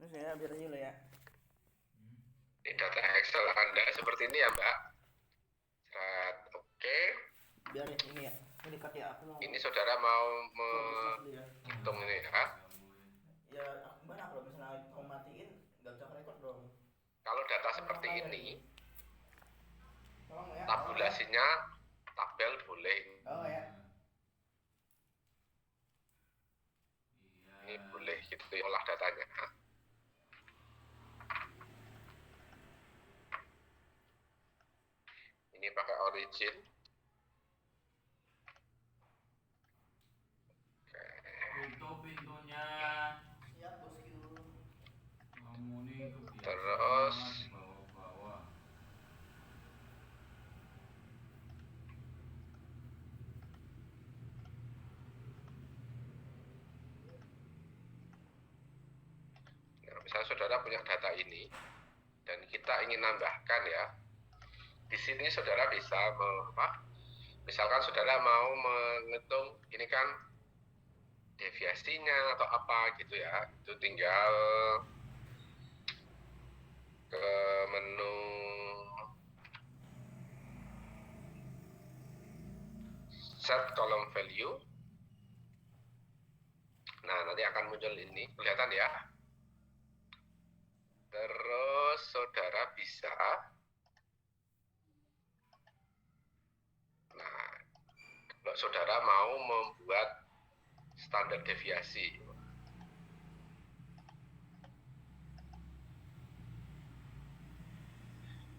Terus ya biar aja lo ya. Di data Excel Anda seperti ini ya, Mbak. Oke. Biar ini ya. Ini dekat ya, aku mau Ini saudara mau fokus mas dulu ya. menghitung ini ya. Ya gimana kalau misalnya kamu matiin nggak bisa record dong. Kalau data Kan seperti layar ini, ini. Tolong ya. tabulasinya tabel boleh. Oh ya. Ini boleh gitu ya, olah datanya. Ini pakai origin. Tutup pintunya. Siap bosku. Kamu nih kebiasaan Terus dibawa-bawa. nah, misalnya saudara punya data ini dan kita ingin nambahkan ya. Di sini saudara bisa misalkan saudara mau menghitung ini kan deviasinya atau apa gitu ya, itu tinggal ke menu set column value. Nah, nanti akan muncul ini, kelihatan ya. Terus saudara bisa, nah, kalau saudara mau membuat standar deviasi,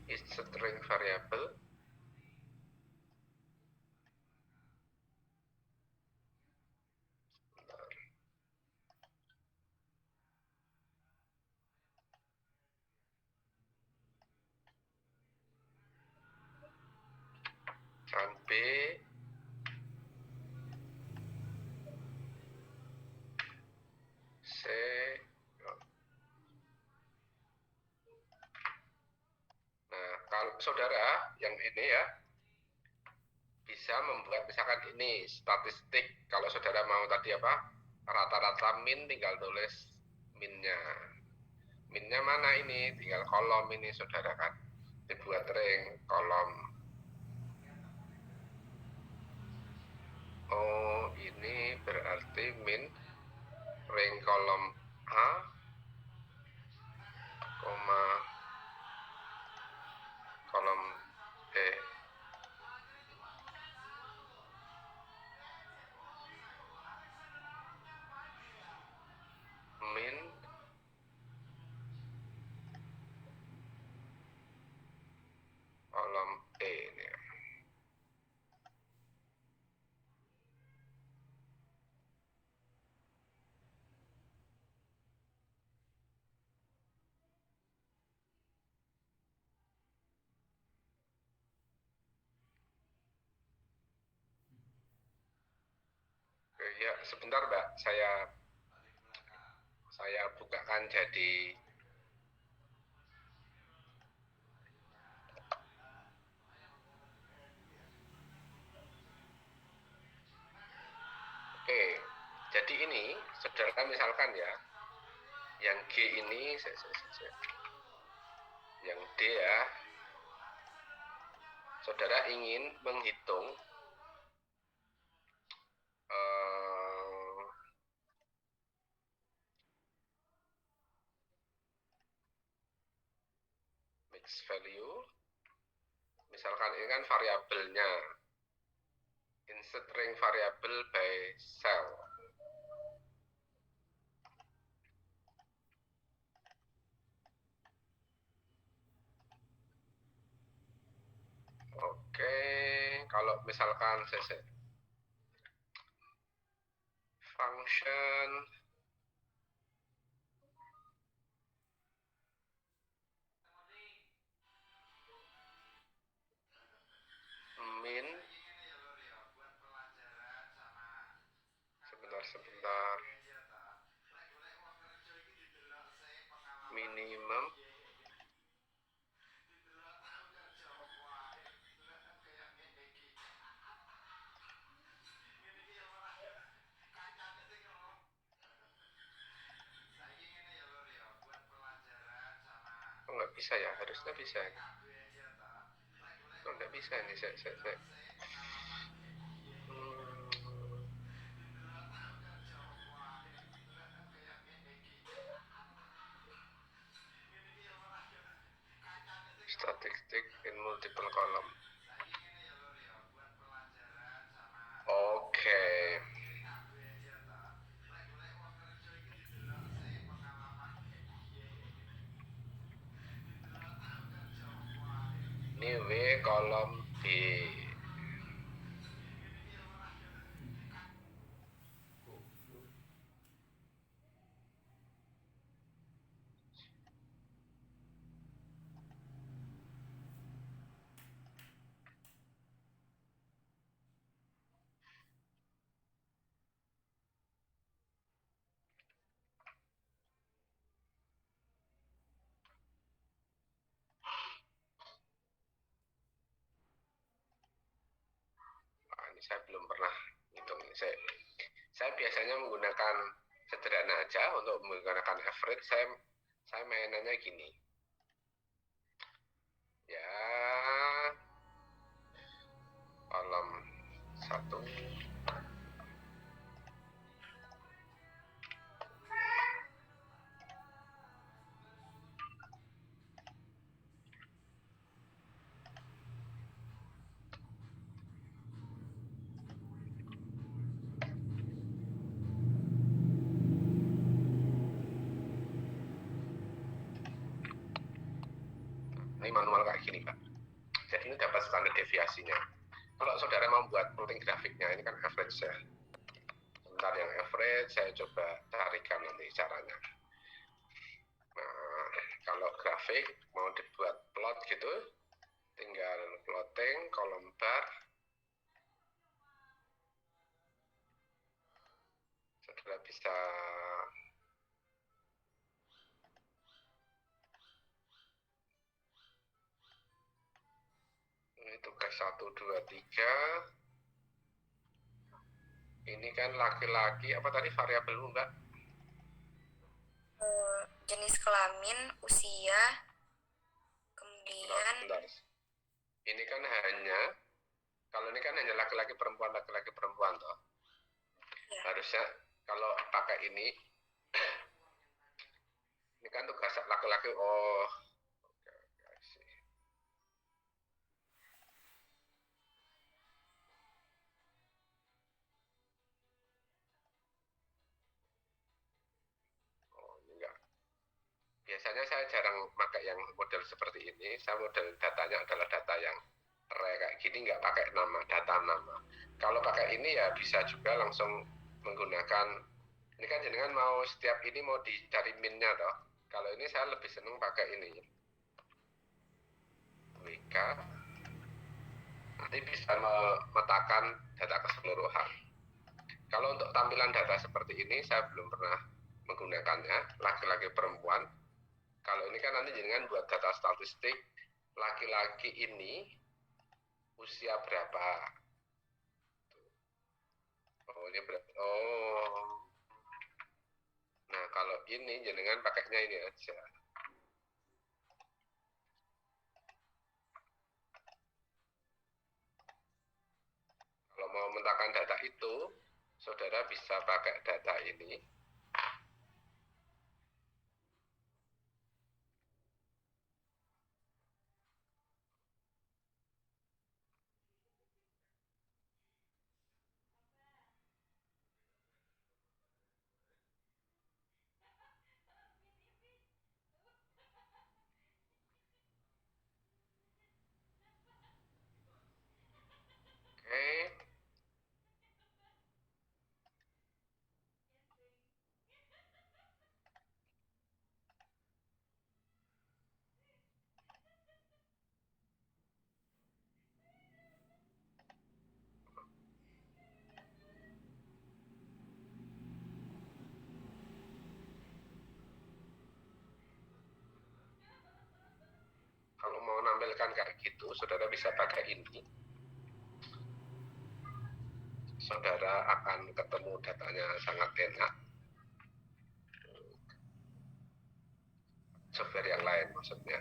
is string variable. Sampai C. Nah, kalau saudara yang ini ya bisa membuat misalkan ini statistik. Kalau saudara mau tadi apa, rata-rata min, tinggal tulis minnya. Minnya mana ini, tinggal kolom ini saudara kan, dibuat ring kolom. Oh, ini berarti min ring kolom A, koma kolom B. Min kolom E ini. Oke, ya sebentar Mbak, saya bukakan jadi oke. Jadi ini saudara misalkan ya, yang G ini yang D ya, saudara ingin menghitung mix value. Misalkan ini kan variabelnya, insert ring variable by cell. Oke, kalau misalkan function min, sebentar, minimum, bisa ya, harusnya bisa. Oh, nggak bisa nih, saya. Statistik in multiple column. Oke. Ini W kolom B. Nah, ini saya belum pernah hitung. Saya biasanya menggunakan sederhana aja untuk menggunakan average. Saya mainannya gini. Ya, kolom 1. Ini manual kayak gini, Pak. Jadi ini dapat standar deviasinya. Kalau saudara mau buat plotting grafiknya, ini kan average ya. Sebentar, yang average saya coba carikan nanti caranya. Nah, kalau grafik mau dibuat plot gitu, tinggal plotting kolom bar. Saudara bisa ini tugas 1, 2, 3. Ini kan laki-laki, apa tadi variabel Mbak? Jenis kelamin, usia, kemudian Bentar. Ini kan hanya, kalau ini kan hanya laki-laki perempuan toh. ya, Harusnya kalau pakai ini kan tugas laki-laki. Oh, oke, I see. Oh, ini enggak. Biasanya saya jarang pakai yang model seperti ini. Saya model datanya adalah data yang array kayak gini, nggak pakai nama, data nama. Kalau pakai ini ya bisa juga langsung menggunakan, ini kan jenengan mau setiap ini mau dicari minnya toh. Kalau ini saya lebih seneng pakai ini. WK, nanti bisa memetakan data keseluruhan. Kalau untuk tampilan data seperti ini saya belum pernah menggunakannya, laki-laki perempuan. Kalau ini kan nanti jenengan buat data statistik, laki-laki ini usia berapa? Oh, ini berapa? Oh. Nah, kalau ini jenengan pakainya ini aja. Kalau mau meletakkan data itu, saudara bisa pakai data ini. Oke. Kalau mau nampilkan kayak gitu, saudara bisa pakai ini. Saudara akan ketemu datanya sangat enak. Software yang lain maksudnya.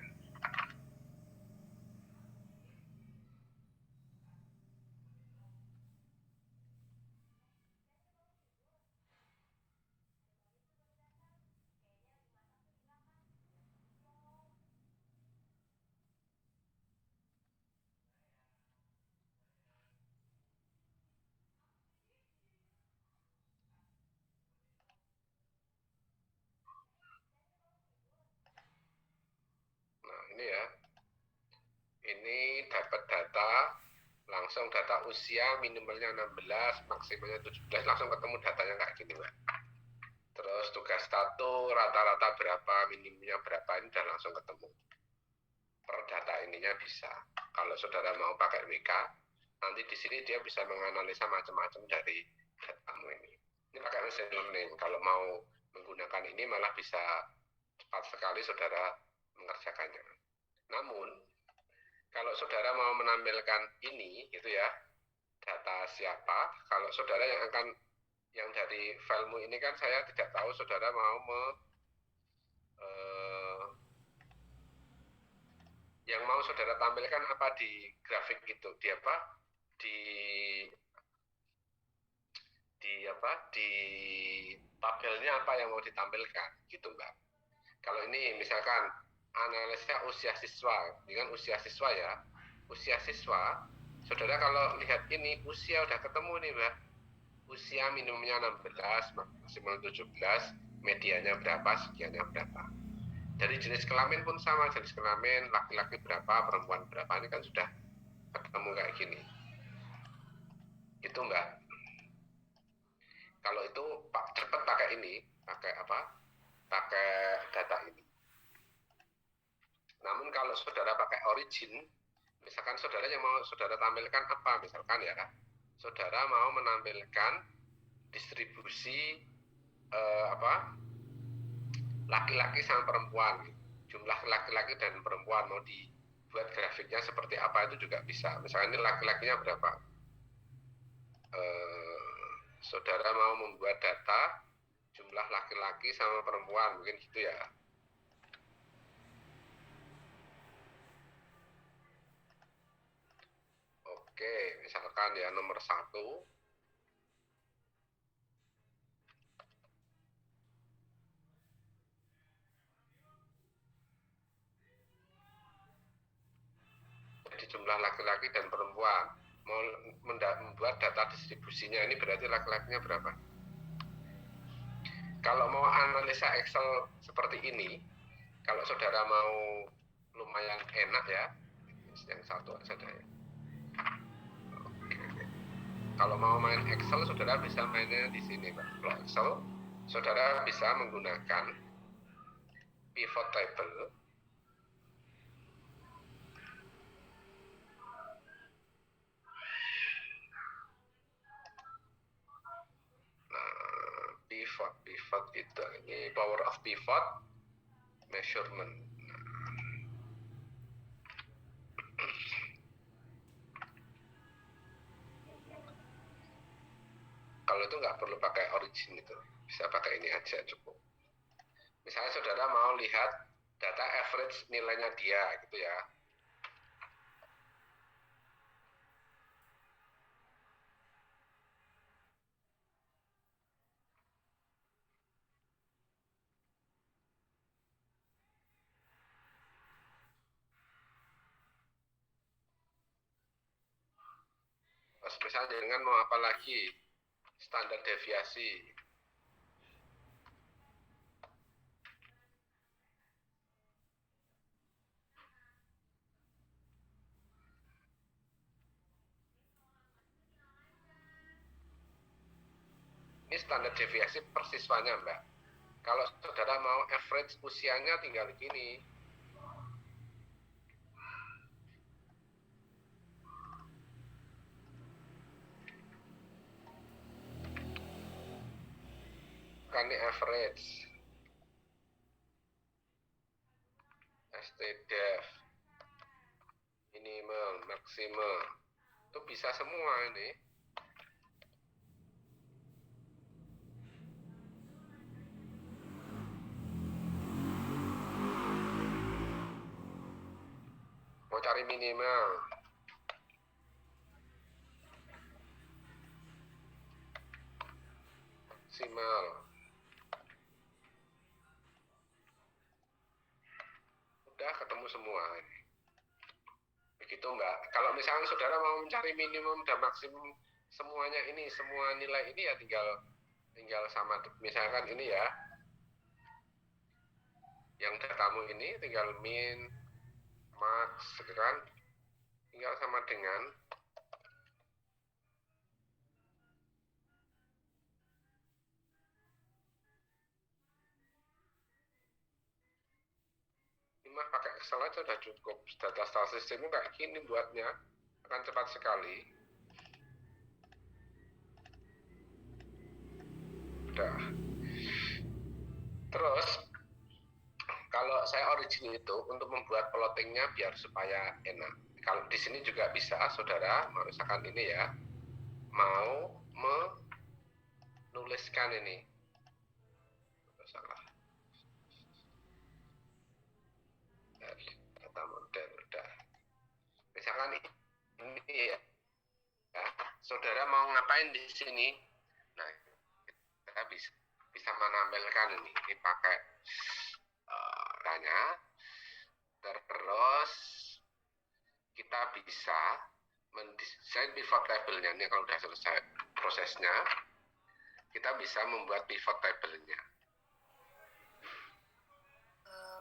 langsung data usia minimalnya 16, maksimalnya 17, langsung ketemu datanya kayak gini, Mbak. Terus tugas 1 rata-rata berapa, minimumnya berapa, ini udah langsung ketemu. Per data ininya bisa. Kalau saudara mau pakai WK, nanti di sini dia bisa menganalisa macam-macam dari datamu ini. Ini pakai machine learning. Kalau mau menggunakan ini malah bisa cepat sekali saudara mengerjakannya. Namun, kalau saudara mau menampilkan ini, gitu ya, data siapa, kalau saudara yang dari filemu ini kan saya tidak tahu saudara mau yang mau saudara tampilkan apa di grafik itu, di apa, di tabelnya apa yang mau ditampilkan, gitu Mbak. Kalau ini misalkan analisa usia siswa, dengan usia siswa ya, usia siswa, saudara kalau lihat ini usia udah ketemu nih Mbak, usia minimumnya 16, maksimal 17, medianya berapa, sekiannya berapa. Dari jenis kelamin pun sama, jenis kelamin laki-laki berapa, perempuan berapa, ini kan sudah ketemu kayak gini. Itu Mbak. Kalau itu cepat pakai ini, pakai apa? Pakai data ini. Namun kalau saudara pakai origin, misalkan saudara yang mau saudara tampilkan apa, misalkan ya, saudara mau menampilkan distribusi laki-laki sama perempuan, jumlah laki-laki dan perempuan, mau dibuat grafiknya seperti apa itu juga bisa. Misalnya ini laki-lakinya berapa, saudara mau membuat data jumlah laki-laki sama perempuan, mungkin gitu ya. Oke, misalkan ya nomor 1, jadi jumlah laki-laki dan perempuan, mau membuat data distribusinya, ini berarti laki-lakinya berapa. Kalau mau analisa Excel seperti ini, kalau saudara mau lumayan enak ya, yang satu saja ya. Kalau mau main Excel, saudara bisa mainnya di sini, Pak. Kalau Excel, saudara bisa menggunakan pivot table. Nah, pivot itu, ini power of pivot measurement. Kalau itu nggak perlu pakai origin itu, bisa pakai ini aja cukup. Misalnya saudara mau lihat data average nilainya dia gitu ya. Misalnya dengan mau apa lagi, standar deviasi. Ini standar deviasi persiswanya Mbak. Kalau saudara mau average usianya tinggal gini. Kan ini average. STDEV. Minimal, maksimal. Itu bisa semua ini. Mau cari minimal. Maksimal. Udah ketemu semua ini. Begitu Mbak. Kalau misalnya saudara mau mencari minimum dan maksimum semuanya ini, semua nilai ini ya tinggal sama, misalkan ini ya. Yang datamu ini tinggal min, max, gitu kan. Tinggal sama dengan mah pakai Excel aja udah cukup. Data statistikmu kayak gini buatnya akan cepat sekali. Udah. Terus kalau saya origin itu untuk membuat plottingnya biar supaya enak. Kalau di sini juga bisa, saudara, misalkan ini ya, mau menuliskan ini. Salah. Data model udah. Misalkan ini ya, saudara mau ngapain di sini? Nah, kita bisa menampilkan ini pakai tanya. Terus kita bisa mendesain pivot table-nya. Ini kalau sudah selesai prosesnya, kita bisa membuat pivot table-nya.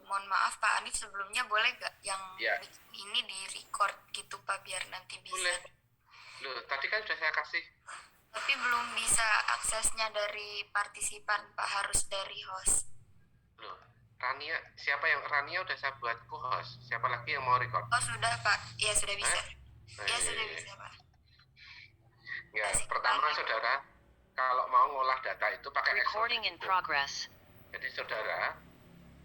Mohon maaf Pak Anif, sebelumnya boleh gak yang Ya. ini di record gitu Pak, biar nanti bisa. Boleh. Loh, tadi kan sudah saya kasih. Tapi belum bisa aksesnya dari partisipan Pak, harus dari host. Loh, Rania, siapa yang Rania udah saya buat co-host? Siapa lagi yang mau record? Oh sudah Pak, ya sudah bisa. Ya sudah iya. bisa Pak. Ya, Kasih pertama kembali. saudara, kalau mau ngolah data itu pakai Excel. Recording in progress. Jadi saudara,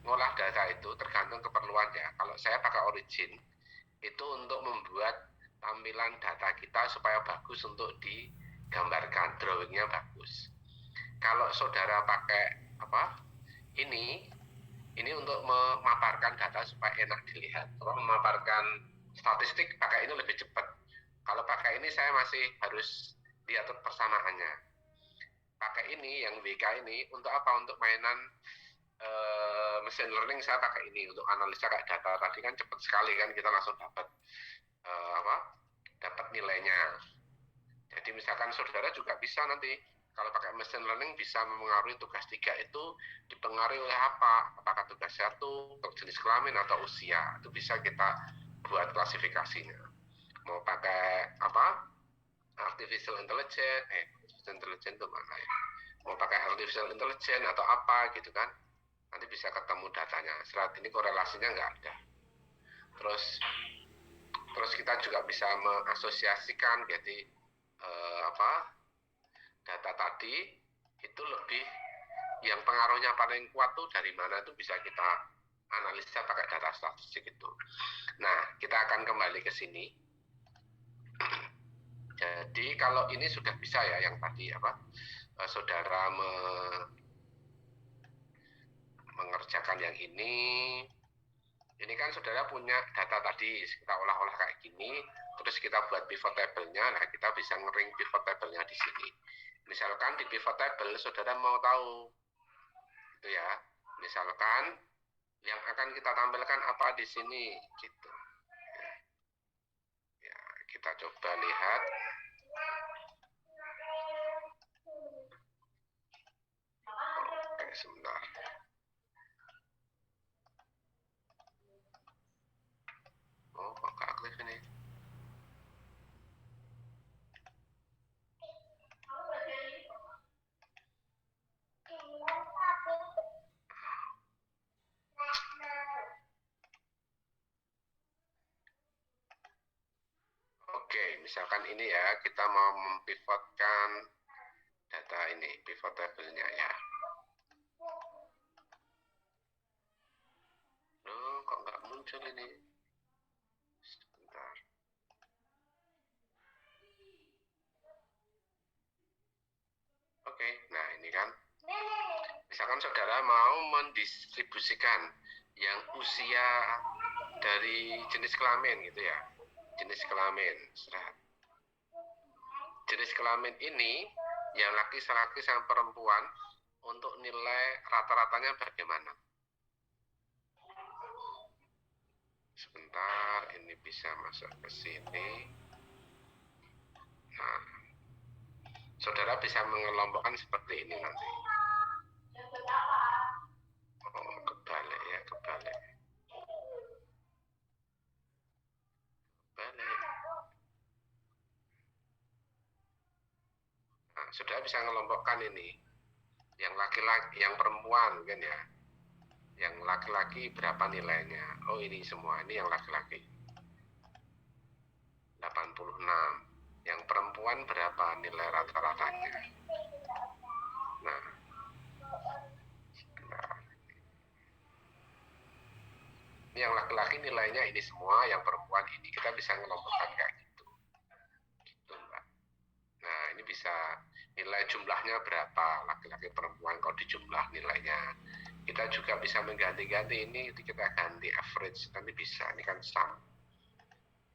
ngolah data itu tergantung keperluannya. Kalau saya pakai Origin, itu untuk membuat tampilan data kita supaya bagus untuk digambarkan, drawingnya bagus. Kalau saudara pakai ini untuk memaparkan data supaya enak dilihat. Kalau memaparkan statistik pakai ini lebih cepat. Kalau pakai ini saya masih harus lihat persamaannya. Pakai ini yang WK ini untuk apa? Untuk mainan machine learning saya pakai ini untuk analisa kayak data tadi kan cepat sekali kan, kita langsung dapat dapat nilainya. Jadi misalkan saudara juga bisa nanti kalau pakai machine learning bisa mempengaruhi tugas 3 itu dipengaruhi oleh apa? Apakah tugas 1 untuk jenis kelamin atau usia? Itu bisa kita buat klasifikasinya. Mau pakai artificial intelligence itu mana ya? Mau pakai artificial intelligence atau apa gitu kan? Nanti bisa ketemu datanya. Saat ini korelasinya nggak ada. Terus kita juga bisa mengasosiasikan, jadi data tadi itu lebih yang pengaruhnya paling kuat tuh dari mana itu bisa kita analisa pakai data statistik itu. Nah, kita akan kembali ke sini. Jadi kalau ini sudah bisa ya yang tadi saudara mengerjakan yang ini kan saudara punya data tadi, kita olah-olah kayak gini, terus kita buat pivot table-nya. Nah, kita bisa ngering pivot table-nya di sini. Misalkan di pivot table saudara mau tahu gitu ya, misalkan yang akan kita tampilkan apa di sini gitu ya, kita coba lihat. Oke, sebentar. Oh, kok nggak aktif ini? Oke, misalkan ini ya, kita mau mempivotkan data ini, pivot table-nya ya. Loh, kok nggak muncul ini? Sebentar. Oke, nah ini kan. Misalkan saudara mau mendistribusikan yang usia dari jenis kelamin gitu ya. Jenis kelamin, jenis kelamin ini yang laki-laki sama perempuan untuk nilai rata-ratanya bagaimana? Sebentar, ini bisa masuk ke sini. Nah, saudara bisa mengelompokkan seperti ini nanti. Oh, kebalik ya, kebalik. Nah, saudara bisa mengelompokkan ini. Yang laki-laki, yang perempuan kan ya. Yang laki-laki berapa nilainya? Oh, ini semua, ini yang laki-laki. 86. Yang perempuan berapa nilai rata-ratanya? Nah, ini yang laki-laki nilainya ini semua, yang perempuan ini. Kita bisa ngelompokkan kayak gitu. Gitu, Mbak. Nah, ini bisa nilai jumlahnya berapa, laki-laki perempuan kalau dijumlah nilainya. Kita juga bisa mengganti-ganti ini, kita ganti average, nanti bisa, ini kan sum.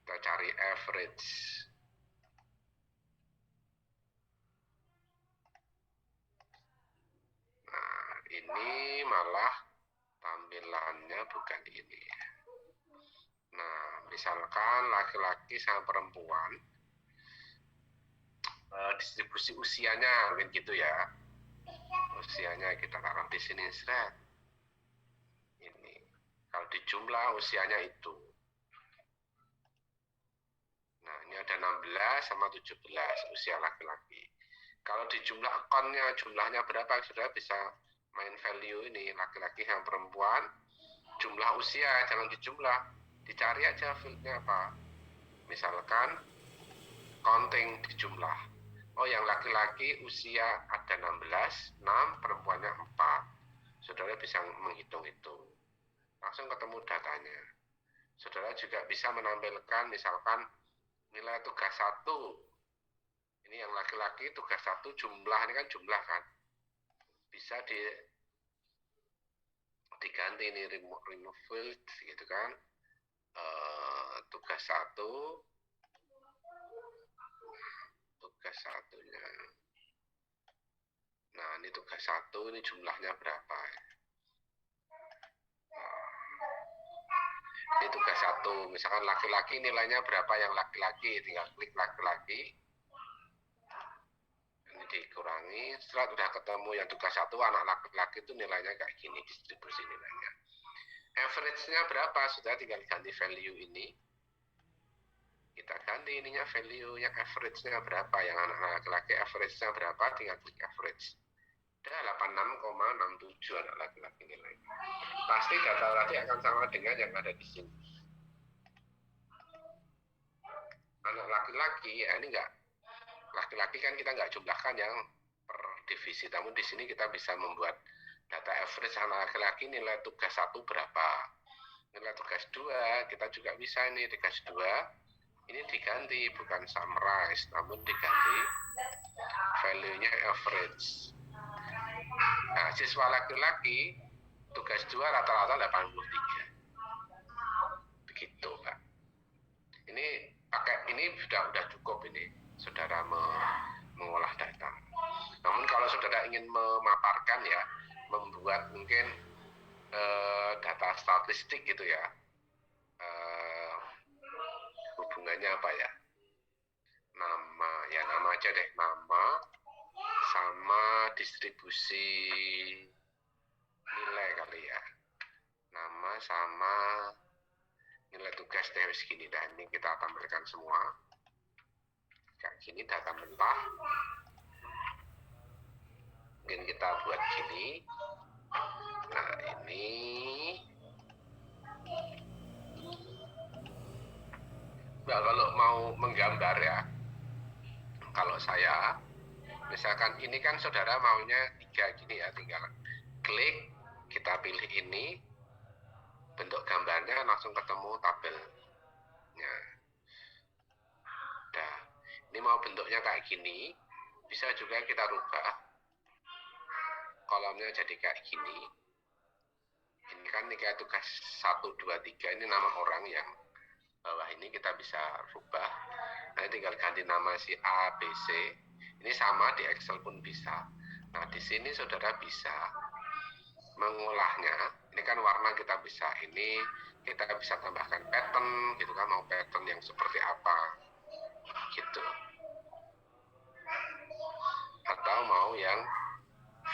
Kita cari average. Nah, ini malah tampilannya bukan ini. Nah, misalkan laki-laki sama perempuan, distribusi usianya mungkin gitu ya. Usianya kita taruh di sini, Sret. Ini. Kalau dijumlah usianya itu. Nah, ini ada 16 sama 17 usia laki-laki. Kalau dijumlah akunnya, jumlahnya berapa? Sudah bisa main value ini, laki-laki sama perempuan, jumlah usia, jangan dijumlah. Dicari aja fieldnya apa. Misalkan, counting dijumlah. Oh, yang laki-laki usia ada 16, 6, perempuannya 4. Saudara bisa menghitung itu. Langsung ketemu datanya. Saudara juga bisa menampilkan misalkan nilai tugas 1. Ini yang laki-laki tugas 1 jumlah, ini kan jumlah kan. Bisa diganti ini remove field gitu kan. Tugas 1, tugas satunya. Nah, ini tugas 1, ini jumlahnya berapa? Ini tugas 1, misalkan laki-laki nilainya berapa yang laki-laki, tinggal klik laki-laki. Ini dikurangi, setelah sudah ketemu yang tugas 1, anak laki-laki itu nilainya kayak gini, distribusi nilainya. Average-nya berapa? Sudah tinggal ganti value ini. Kita ganti ininya value-nya, average-nya berapa, yang anak laki-laki average-nya berapa, tinggal klik average. Ada 86,67 anak laki-laki nilainya. Pasti data tadi akan sama dengan yang ada di sini. Anak laki-laki, ini enggak. Laki-laki kan kita nggak jumlahkan yang per divisi. Namun di sini kita bisa membuat data average anak laki-laki nilai tugas 1 berapa. Nilai tugas 2, kita juga bisa ini tugas 2. Ini diganti, bukan summarize, namun diganti value-nya average. Nah, siswa laki-laki tugas 2 rata-rata 83. Begitu, Pak. Ini pakai ini sudah cukup ini, saudara mengolah data. Namun kalau saudara ingin memaparkan ya, membuat mungkin data statistik gitu ya, hubungannya apa ya? Nama, ya nama aja deh, nama sama distribusi nilai kali ya. Nama sama nilai tugas deh segini, dan ini kita tampilkan semua kayak gini, data mentah. Mungkin kita buat gini. Nah, ini nah, kalau mau menggambar ya, kalau saya misalkan ini kan saudara maunya 3 gini ya, tinggal klik, kita pilih ini, bentuk gambarnya langsung ketemu tabelnya. Nah, ini mau bentuknya kayak gini, bisa juga kita rubah kolomnya jadi kayak gini. Ini kan ini kayak tugas 1, 2, 3, ini nama orang yang bawah ini kita bisa rubah. Nah, tinggal ganti nama si A, B, C. Ini sama di Excel pun bisa. Nah, di sini saudara bisa mengolahnya. Ini kan warna kita bisa, ini kita bisa tambahkan pattern gitu kan, mau pattern yang seperti apa gitu, atau mau yang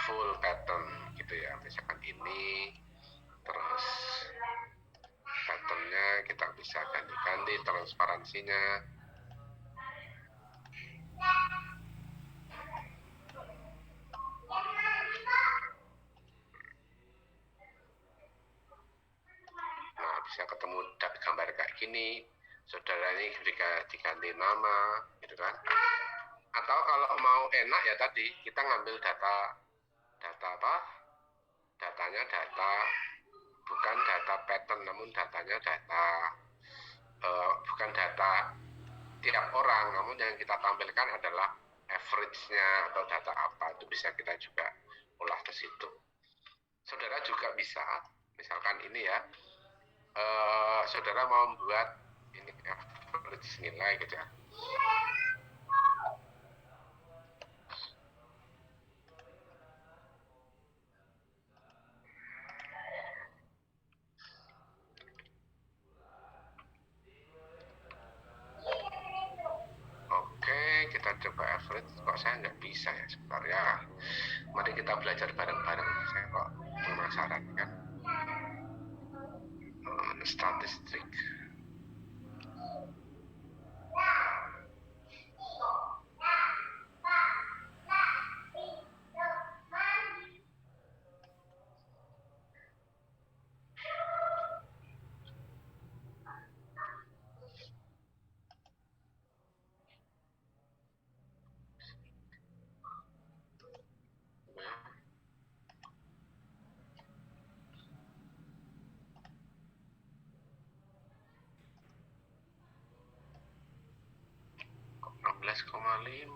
full pattern gitu ya, misalkan ini, terus patternnya kita bisa ganti-ganti, transparansinya. bisa ketemu gambar kayak gini, saudara ini diganti nama, gitu kan. Atau kalau mau enak ya tadi, kita ngambil data apa? Datanya data, bukan data pattern, namun datanya data, bukan data tiap orang, namun yang kita tampilkan adalah average-nya atau data apa, itu bisa kita juga olah ke situ. Saudara juga bisa, misalkan ini ya, saudara mau membuat ini average nilai gitu ya. Oke, kita coba average. Kok saya nggak bisa ya sebentar ya. Mari kita belajar bareng-bareng. Saya kok penasaran kan. Statistik. Kok 16,5.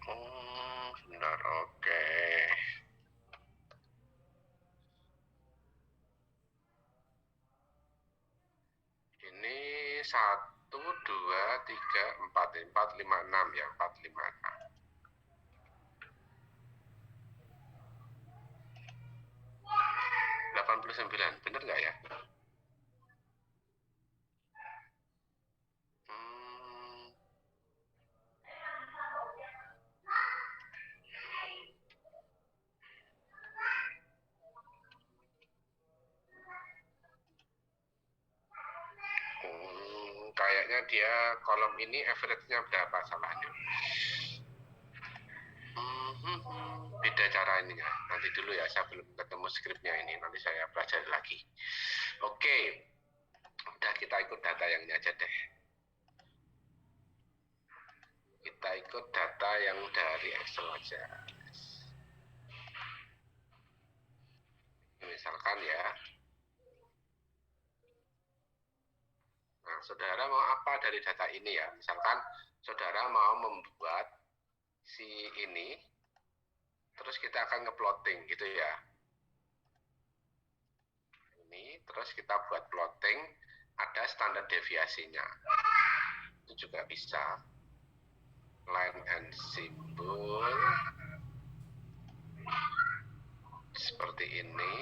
Oh, benar. Oke. Ini 1, 2, 3, 4, 5, 6 ya, 4, 5, 6. 89, bener nggak ya? Kayaknya dia kolom ini average-nya berapa salahnya? Beda cara ininya. Nanti dulu ya, saya belum ketemu skripnya ini. Nanti saya pelajari lagi. Oke, udah kita ikut data yang ini aja deh. Kita ikut data yang dari Excel aja. Misalkan ya. Nah, saudara mau apa dari data ini ya? Misalkan saudara mau membuat si ini, terus kita akan nge-plotting gitu ya. Ini, terus kita buat plotting, ada standar deviasinya. Itu juga bisa. Line and symbol. Seperti ini.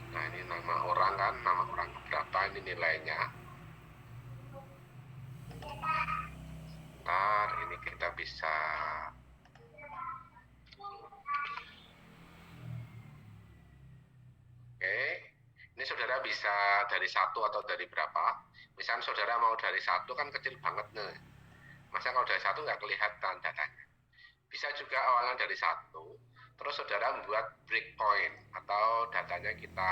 Nah, ini nama orang kan, nama orang berapa ini nilainya. Ntar ini kita bisa ini saudara bisa dari 1 atau dari berapa. Misalnya saudara mau dari 1 kan kecil banget nih. Masa kalau dari 1 nggak kelihatan datanya. Bisa juga awalnya dari 1, terus saudara membuat breakpoint atau datanya kita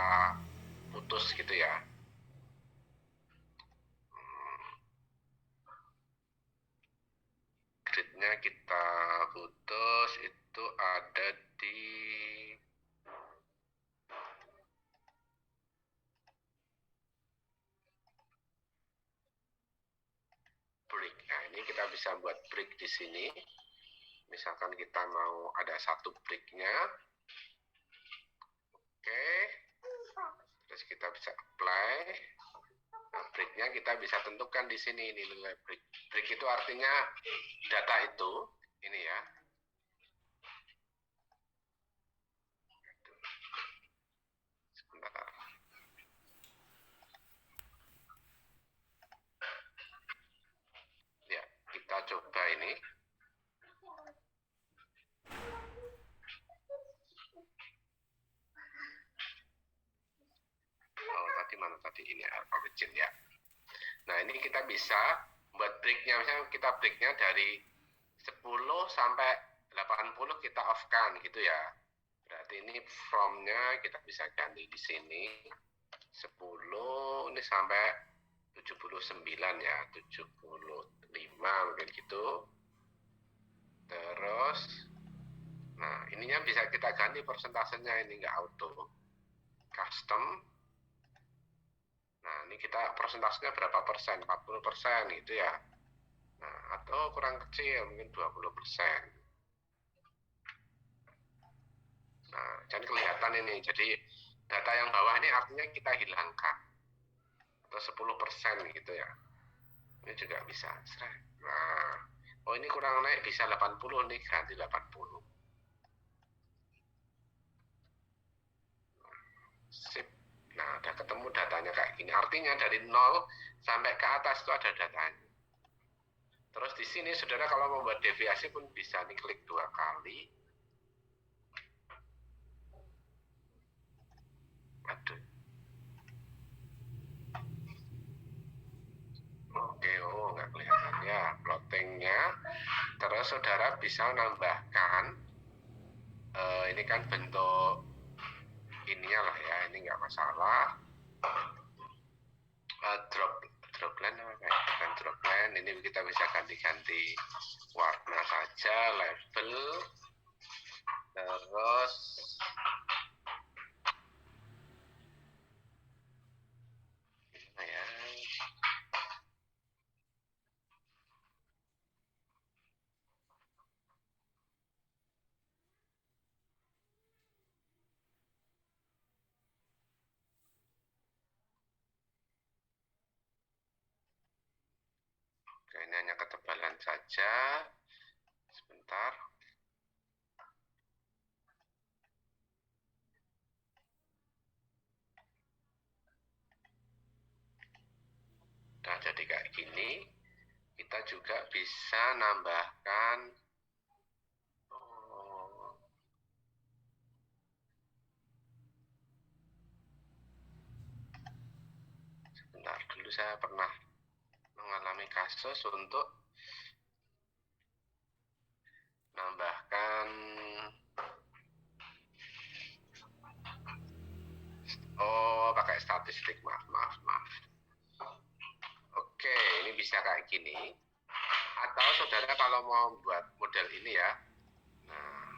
putus gitu ya. Gridnya kita putus itu ada di break. Nah, ini kita bisa buat break di sini. Misalkan kita mau ada 1 breaknya. Oke. Terus kita bisa apply. Nah, breaknya kita bisa tentukan di sini, ini nilai break. Break itu artinya data itu, ini ya. Sebentar. Ya, kita coba ini. Mana tadi ini origin ya. Nah, ini kita bisa buat breaknya, misalnya kita breaknya dari 10 sampai 80 kita off-kan gitu ya. Berarti ini from-nya kita bisa ganti di sini 10 ini sampai 79 ya, 75 mungkin gitu. Terus nah ininya bisa kita ganti persentasenya, ini nggak auto. Custom. Nah, ini kita persentasenya berapa persen? 40% gitu ya. Nah, atau kurang kecil, mungkin 20%. Nah, jadi kelihatan ini. Jadi, data yang bawah ini artinya kita hilangkan. Atau 10% gitu ya. Ini juga bisa. Nah, oh ini kurang naik, bisa 80 nih, ganti 80. Sip. Nah, udah ketemu datanya kayak gini. Artinya dari 0 sampai ke atas itu ada datanya. Terus di sini saudara kalau membuat deviasi pun bisa nih, klik 2 kali. Aduh. Oke, oh nggak kelihatan ya plottingnya. Terus saudara bisa nambahkan, ini kan bentuk ininya lah ya, ini nggak masalah. Dropline apa ya? Bukan dropline, ini kita bisa ganti-ganti warna saja, label, terus gimana ya? Oke, ini hanya ketebalan saja. Sebentar. Nah, jadi kayak gini. Kita juga bisa nambahkan sebentar dulu, saya pernah mengalami kasus untuk nambahkan pakai statistik, maaf. Oke, ini bisa kayak gini. Atau saudara kalau mau buat model ini ya, nah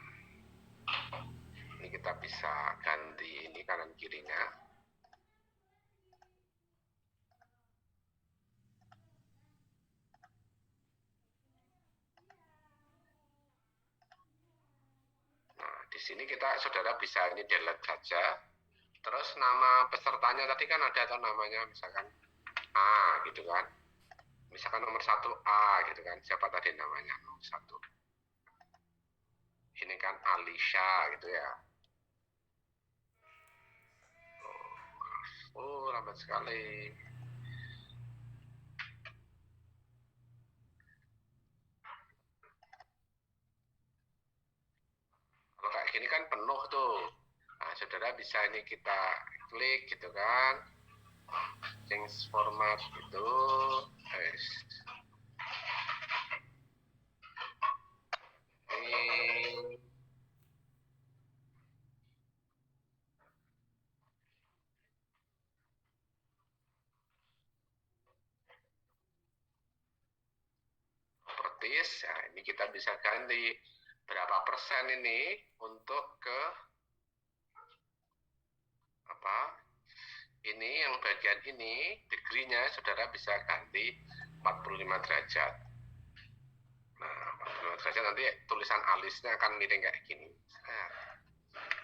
ini kita bisa ganti ini kanan kirinya. Nah, di sini saudara bisa ini delete saja. Terus nama pesertanya tadi kan ada atau namanya misalkan A gitu kan. Misalkan nomor 1 A gitu kan. Siapa tadi namanya nomor 1? Ini kan Alisha gitu ya. Oh, lambat sekali. Kalau kayak gini kan penuh tuh. Nah, saudara bisa ini kita klik gitu kan. Change format gitu. Ini properties. Nah, ini kita bisa ganti berapa persen ini untuk ke apa? Ini yang bagian ini degree-nya saudara bisa ganti 45 derajat. Nah, 45 derajat nanti tulisan alisnya akan miring kayak gini.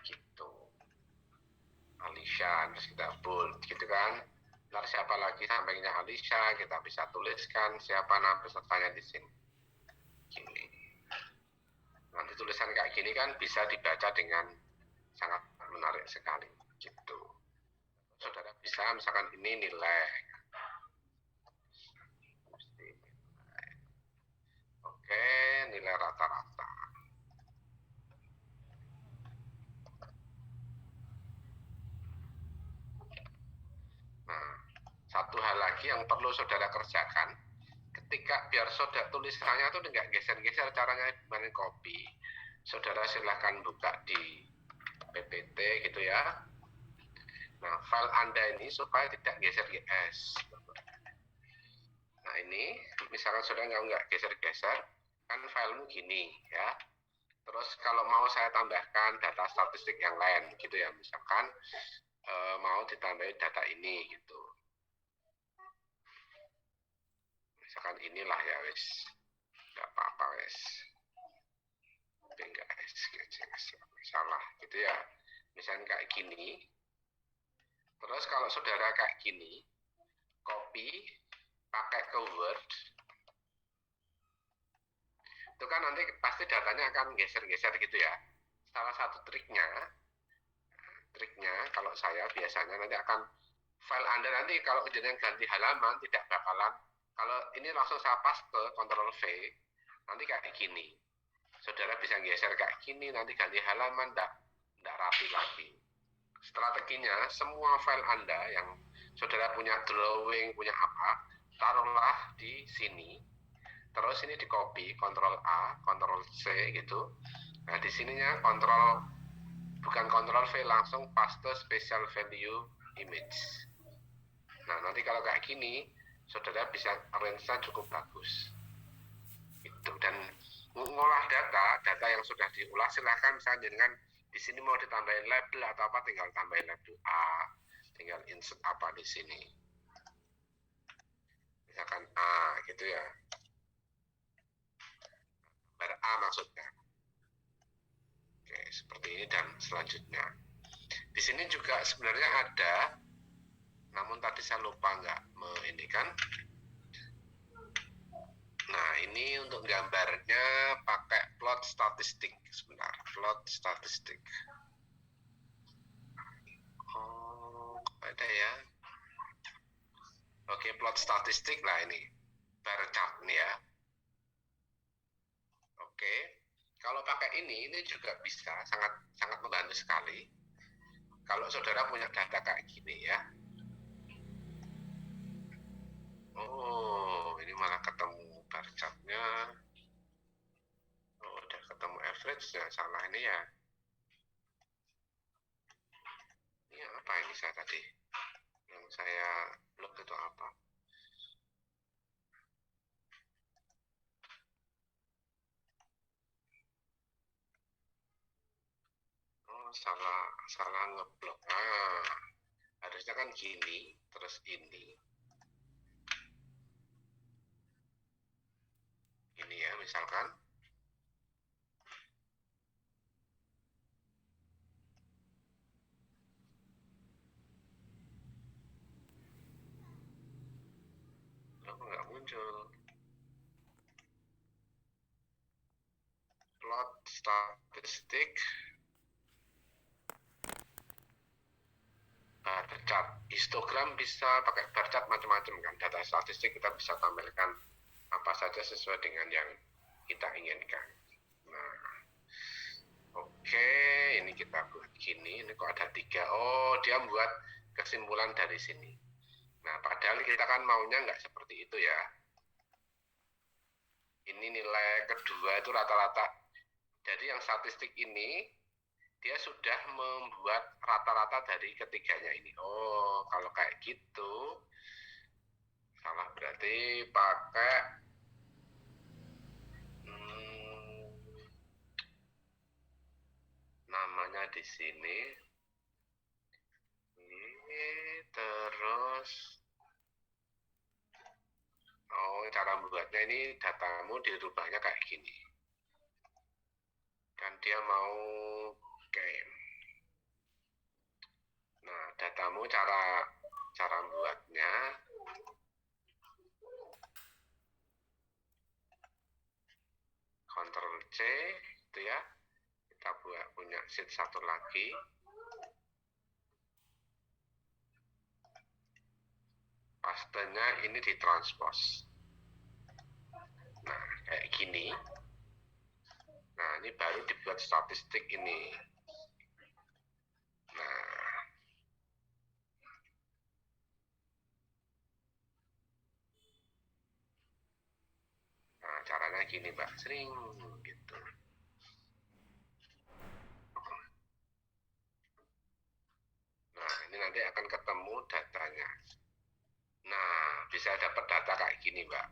Gitu. Alisha, terus kita bold gitu kan. Ntar siapa lagi sampingnya Alisha, kita bisa tuliskan siapa nama pesertanya di sini. Gini. Nanti tulisan kayak gini kan bisa dibaca dengan sangat menarik sekali. Gitu. Saudara bisa misalkan ini nilai. Oke, nilai rata-rata. Nah, satu hal lagi yang perlu saudara kerjakan, ketika biar saudara tulisannya tuh nggak geser-geser, caranya gimana copy. saudara silahkan buka di PPT gitu ya. Nah, file Anda ini supaya tidak geser GS. Nah, ini misalkan saudara nggak geser-geser, kan filemu gini ya. Terus kalau mau saya tambahkan data statistik yang lain gitu ya, misalkan mau ditambahin data ini gitu. Misalkan inilah ya wis, nggak apa-apa wis. Enggak salah gitu ya. Misalnya kayak gini. Terus kalau saudara kayak gini, copy pakai ke Word, itu kan nanti pasti datanya akan geser-geser gitu ya. Salah satu triknya kalau saya biasanya nanti akan file Anda nanti kalau kejadian ganti halaman tidak bakalan, kalau ini langsung saya pas ke Ctrl V, nanti kayak gini. Saudara bisa geser kayak gini, nanti ganti halaman enggak rapi lagi. Strateginya, semua file Anda yang saudara punya drawing, punya apa, taruhlah di sini. Terus ini di copy, Ctrl A, Ctrl C gitu. Nah, di sininya bukan Ctrl V, langsung paste special value image. Nah, nanti kalau kayak gini, saudara bisa range-nya cukup bagus. Itu. Dan ngolah data yang sudah diolah, silahkan misalnya dengan di sini mau ditambahin label atau apa, tinggal tambahin label A, tinggal insert apa di sini. Misalkan A gitu ya. Bar A maksudnya. Oke, seperti ini dan selanjutnya. Di sini juga sebenarnya ada, namun tadi saya lupa nggak mengindikan. Nah, ini untuk gambarnya pakai plot statistik sebentar. Plot statistik. Oh, ada ya. Oke, plot statistik lah ini. Bar chart nih ya. Oke. Kalau pakai ini juga bisa sangat membantu sekali. Kalau saudara punya data kayak gini ya. Oh, ini malah ketemu bar chartnya. Oh, udah ketemu average-nya, salah ini ya. Ini apa ini saya tadi? Yang saya blok itu apa? Oh, salah ngeblok. Ah, harusnya kan gini, terus ini. Ini ya, misalkan. Kenapa nggak muncul? Plot statistik. Bar chart. Histogram bisa pakai bar chart macam-macam kan. Data statistik kita bisa tampilkan apa saja sesuai dengan yang kita inginkan. Nah, oke, ini kita buat gini. Ini kok ada 3. Oh, dia buat kesimpulan dari sini. Nah, padahal kita kan maunya nggak seperti itu ya. Ini nilai kedua itu rata-rata. Jadi yang statistik ini, dia sudah membuat rata-rata dari ketiganya ini. Oh, kalau kayak gitu, salah berarti pakai namanya di sini. Ini terus, oh cara membuatnya ini datamu dirubahnya kayak gini. Dan dia mau oke. Nah, datamu cara membuatnya Ctrl C itu ya. Kita punya sheet satu lagi. Pastenya ini ditranspose. Nah, kayak gini. Nah, ini baru dibuat statistik ini. Nah, caranya gini, Mbak. Sering gitu. nanti akan ketemu datanya. Nah, bisa dapat data kayak gini, Mbak.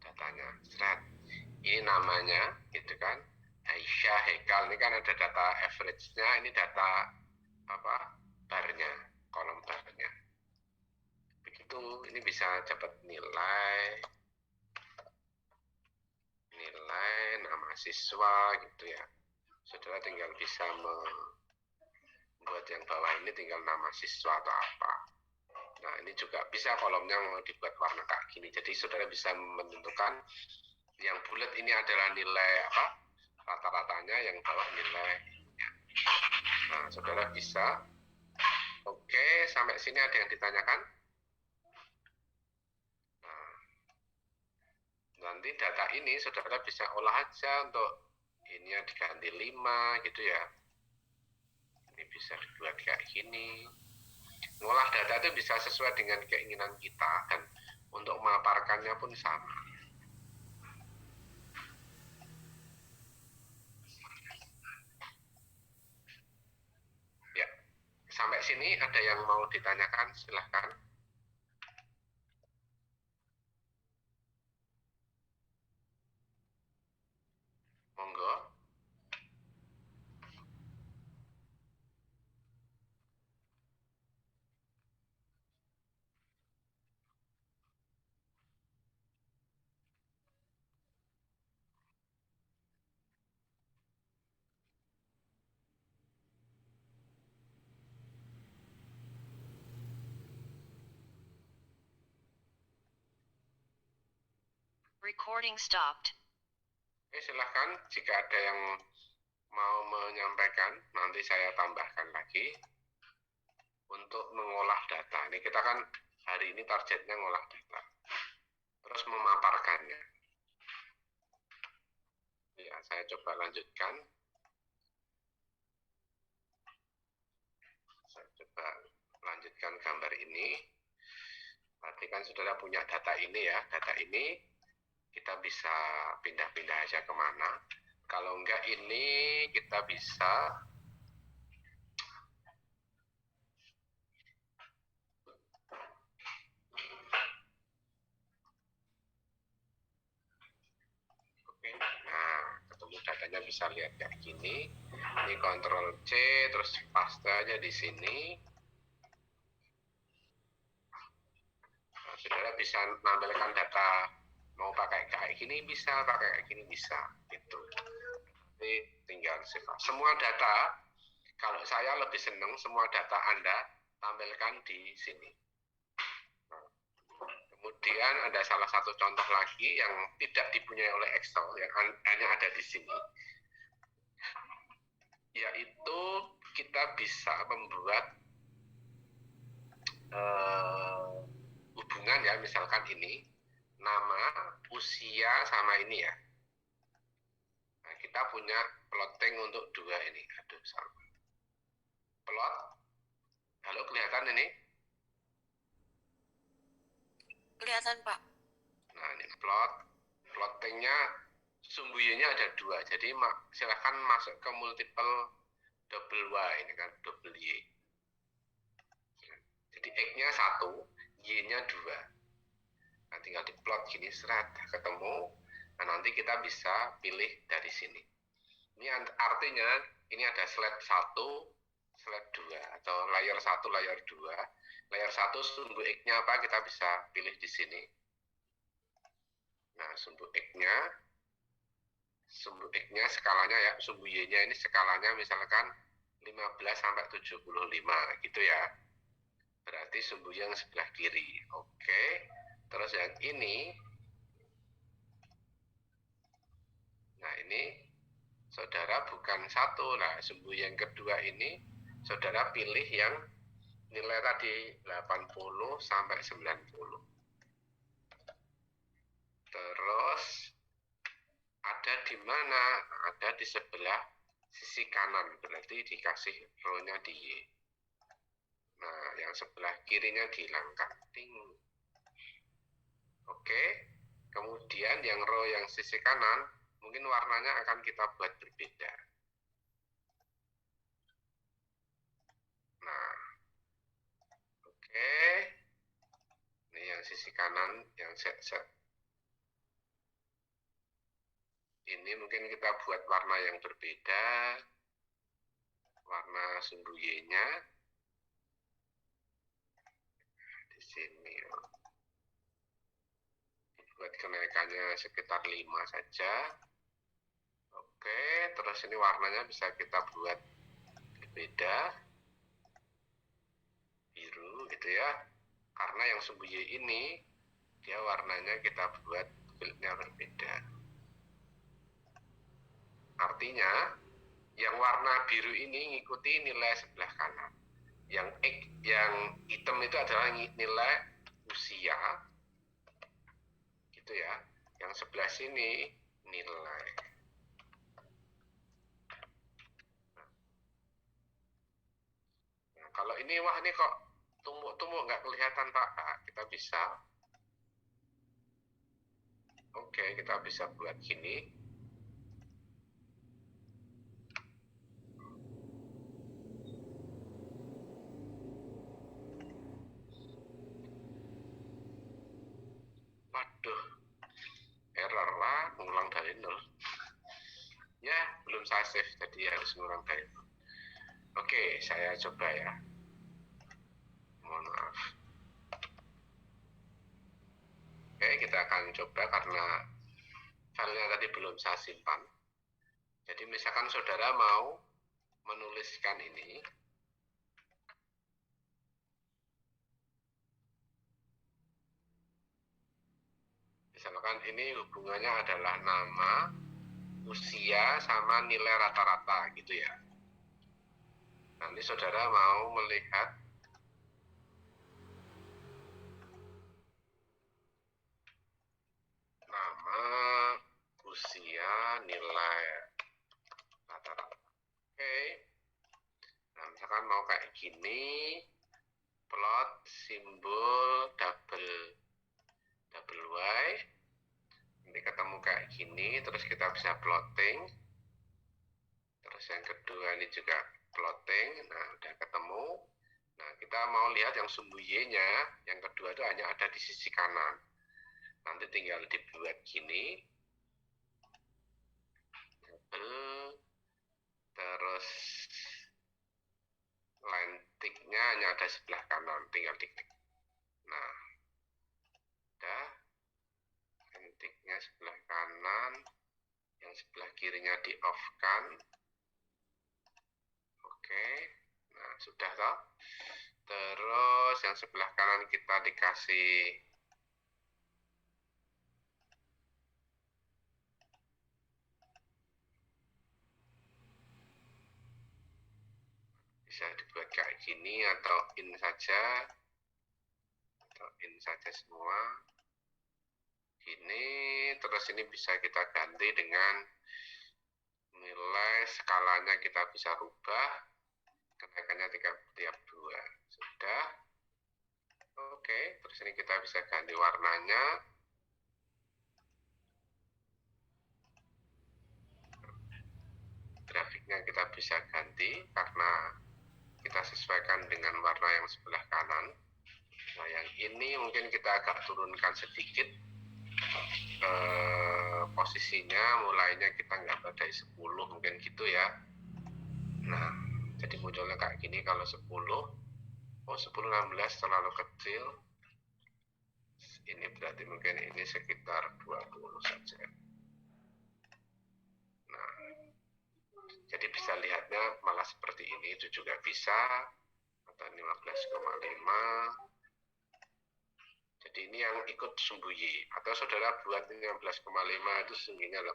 Datanya. Ini namanya, gitu kan. Aisyah, Hekal, ini kan ada data average-nya, ini data apa? Barnya, kolom barnya. Begitu, ini bisa dapat nilai, nama siswa, gitu ya. Saudara tinggal bisa membuat yang bawah ini tinggal nama siswa atau apa. Nah, ini juga bisa kolomnya mau dibuat warna kayak gini. Jadi saudara bisa menentukan yang bulat ini adalah nilai apa? Rata-ratanya, yang bawah nilai. Nah, saudara bisa. Oke, sampai sini ada yang ditanyakan? Nah, nanti data ini saudara bisa olah aja untuk ini diganti 5 gitu ya. Ini bisa dibuat kayak gini. Ngolah data itu bisa sesuai dengan keinginan kita dan untuk memaparkannya pun sama. Ya, sampai sini ada yang mau ditanyakan, silahkan. Monggo. Recording stopped. Silahkan jika ada yang mau menyampaikan, nanti saya tambahkan lagi untuk mengolah data. Ini kita kan hari ini targetnya ngolah data, terus memaparkannya. Ya, saya coba lanjutkan. Saya coba lanjutkan gambar ini. Berarti kan saudara punya data ini ya, data ini kita bisa pindah-pindah aja kemana. Kalau enggak ini kita bisa ketemu datanya bisa lihat kayak gini. Ini Ctrl C, terus paste aja di sini. Nah, saudara bisa menampilkan data mau pakai kayak gini bisa, pakai kayak gini bisa, gitu. Ini tinggal save. Semua data, kalau saya lebih senang semua data Anda tampilkan di sini. Nah, kemudian ada salah satu contoh lagi yang tidak dipunyai oleh Excel, yang hanya ada di sini, yaitu kita bisa membuat hubungan ya, misalkan ini nama, usia sama ini ya. Nah, kita punya plotting untuk 2 ini. Aduh, sama. Plot. Halo, kelihatan ini? Kelihatan, Pak. Nah, ini plot. Plottingnya sumbu Y-nya ada 2. Jadi silahkan masuk ke multiple double Y. Ini kan double Y. Jadi X-nya 1, Y-nya 2. Nah, tinggal diplot gini, ketemu. Nah, nanti kita bisa pilih dari sini. Ini artinya ini ada slide 1, slide 2, atau layer 1, layer 2. Layer 1 sumbu X-nya apa, kita bisa pilih di sini. Nah, sumbu X-nya skalanya ya, sumbu Y-nya ini skalanya misalkan 15 sampai 75 gitu ya. Berarti sumbu yang sebelah kiri. Oke. Terus yang ini, nah ini saudara bukan 1. Nah, sumbu yang kedua ini saudara pilih yang nilai tadi 80 sampai 90. Terus ada di mana? Ada di sebelah sisi kanan, berarti dikasih row-nya di Y. Nah, yang sebelah kirinya dihilangkan. Ting. Oke, kemudian yang row yang sisi kanan, mungkin warnanya akan kita buat berbeda. Nah, kanan yang set-set. Ini mungkin kita buat warna yang berbeda. Warna sumbu Y-nya. Di sini. Buat kenaikannya sekitar 5 saja. Oke, terus ini warnanya bisa kita buat berbeda. Biru gitu ya. Karena yang sumbu Y ini, dia warnanya kita buat fieldnya berbeda. Artinya, yang warna biru ini ngikuti nilai sebelah kanan. Yang hitam itu adalah nilai usia. Gitu ya. Yang sebelah sini nilai. Nah, kalau ini, wah ini kok tumbuk-tumbuk nggak kelihatan Pak. Nah, kita bisa. Oke, kita bisa buat gini. Waduh, error lah, mengulang dari nol. Ya, belum saya save, jadi harus mengulang dari nol. Oke, saya coba ya. Mohon maaf. Oke, kita akan coba karena filenya tadi belum saya simpan. Jadi misalkan saudara mau menuliskan ini. Misalkan ini hubungannya adalah nama, usia, sama nilai rata-rata gitu ya. Nanti saudara mau melihat nama, usia, nilai rata-rata. Oke. Nah, misalkan mau kayak gini, plot simbol double Y. Ini ketemu kayak gini, terus kita bisa plotting. Terus yang kedua ini juga plotting. Nah, udah ketemu. Nah, kita mau lihat yang sumbu Y-nya, yang kedua itu hanya ada di sisi kanan. Nanti tinggal dibuat gini. Terus line tick-nya hanya ada sebelah kanan, tinggal diklik. Nah, udah. Line tick-nya sebelah kanan, yang sebelah kirinya di off-kan. Oke, nah sudah toh. Terus yang sebelah kanan kita dikasih bisa dibuat kayak gini atau in saja, semua gini. Terus ini bisa kita ganti dengan nilai skalanya, kita bisa rubah kenaikannya tiap 2. Sudah. Oke, terus ini kita bisa ganti warnanya. Grafiknya kita bisa ganti karena kita sesuaikan dengan warna yang sebelah kanan. Nah, yang ini mungkin kita agak turunkan sedikit posisinya, mulainya kita nggak badai 10 mungkin gitu ya. Nah, jadi munculnya kayak gini kalau 10. Oh, 10 16 terlalu kecil. Ini berarti mungkin ini sekitar 20 saja. Nah, jadi bisa lihatnya malah seperti ini, itu juga bisa. Atau 15,5. Jadi ini yang ikut sumbu Y. Atau saudara buat 15,5 itu sungguhnya 18.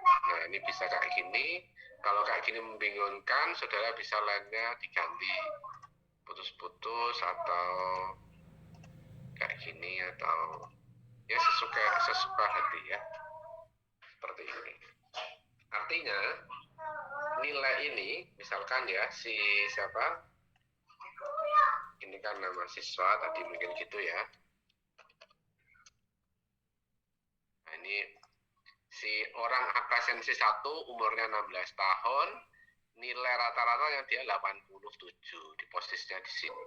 Nah, ini bisa kayak gini. Kalau kayak gini membingungkan, saudara bisa lainnya diganti putus-putus atau kayak gini, atau ya sesuka hati ya. Seperti ini. Artinya nilai ini misalkan ya si siapa? Ini kan nama siswa tadi mungkin gitu ya. Nah, ini si orang absensi 1 umurnya 16 tahun, nilai rata-ratanya dia 87 di posisinya di sini.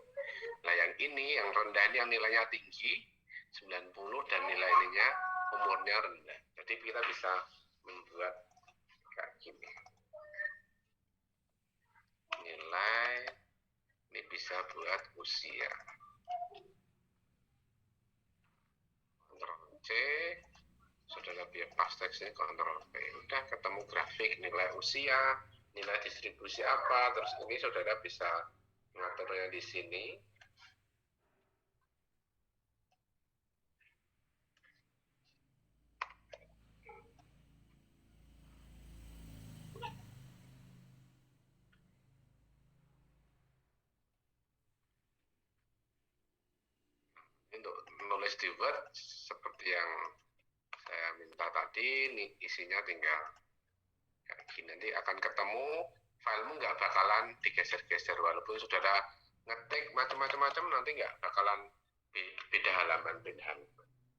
Nah yang ini, yang rendah ini yang nilainya tinggi 90 dan nilai ininya umurnya rendah. Jadi kita bisa membuat kayak gini. Nilai ini bisa buat usia. Ctrl C, saudara biar pas teks ini Ctrl V. Udah ketemu grafik nilai usia, nilai distribusi apa, terus ini saudara bisa mengaturnya di sini. Untuk nulis di Word seperti yang saya minta tadi, ini isinya tinggal kayak gini. Nanti akan ketemu filemu nggak bakalan digeser-geser walaupun saudara ngetik macam-macam nanti nggak bakalan beda halaman